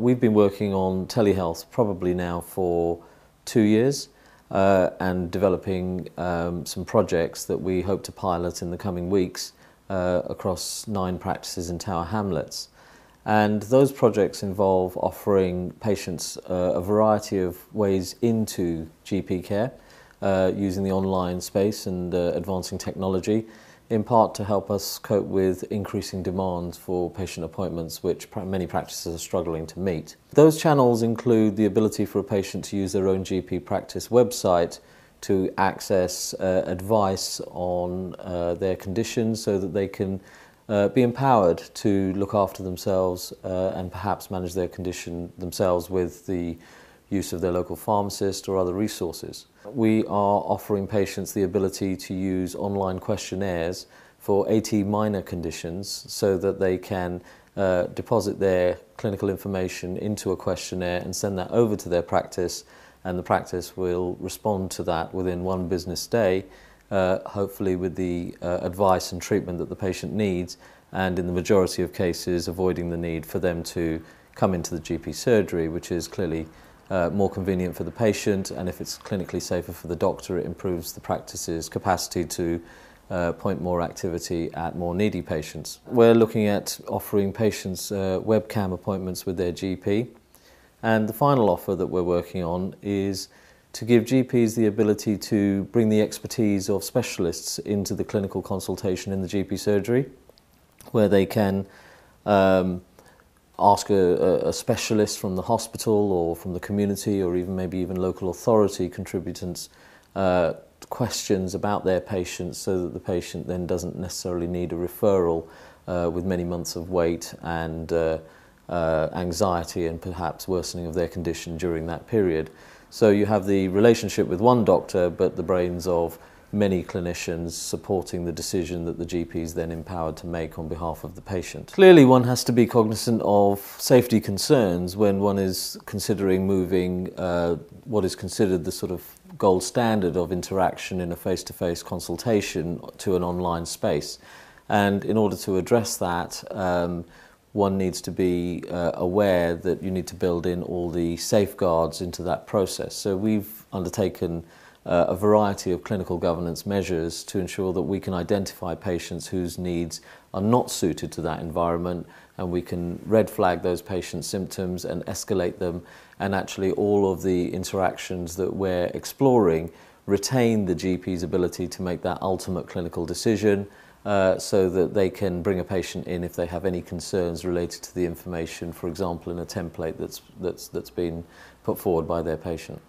We've been working on telehealth probably now for 2 years and developing some projects that we hope to pilot in the coming weeks across 9 practices in Tower Hamlets. And those projects involve offering patients a variety of ways into GP care using the online space and advancing technology, in part to help us cope with increasing demands for patient appointments which many practices are struggling to meet. Those channels include the ability for a patient to use their own GP practice website to access advice on their conditions so that they can be empowered to look after themselves and perhaps manage their condition themselves with the use of their local pharmacist or other resources. We are offering patients the ability to use online questionnaires for 80 minor conditions so that they can deposit their clinical information into a questionnaire and send that over to their practice, and the practice will respond to that within 1 business day, hopefully with the advice and treatment that the patient needs, and in the majority of cases avoiding the need for them to come into the GP surgery, which is clearly more convenient for the patient, and if it's clinically safer for the doctor, it improves the practice's capacity to point more activity at more needy patients. We're looking at offering patients webcam appointments with their GP, and the final offer that we're working on is to give GPs the ability to bring the expertise of specialists into the clinical consultation in the GP surgery, where they can ask a specialist from the hospital or from the community or maybe even local authority contributants questions about their patients, so that the patient then doesn't necessarily need a referral with many months of wait and anxiety and perhaps worsening of their condition during that period. So you have the relationship with one doctor, but the brains of many clinicians supporting the decision that the GP is then empowered to make on behalf of the patient. Clearly one has to be cognizant of safety concerns when one is considering moving what is considered the sort of gold standard of interaction in a face-to-face consultation to an online space. And in order to address that, one needs to be aware that you need to build in all the safeguards into that process. So we've undertaken a variety of clinical governance measures to ensure that we can identify patients whose needs are not suited to that environment, and we can red flag those patients' symptoms and escalate them, and actually all of the interactions that we're exploring retain the GP's ability to make that ultimate clinical decision so that they can bring a patient in if they have any concerns related to the information, for example in a template that's been put forward by their patient.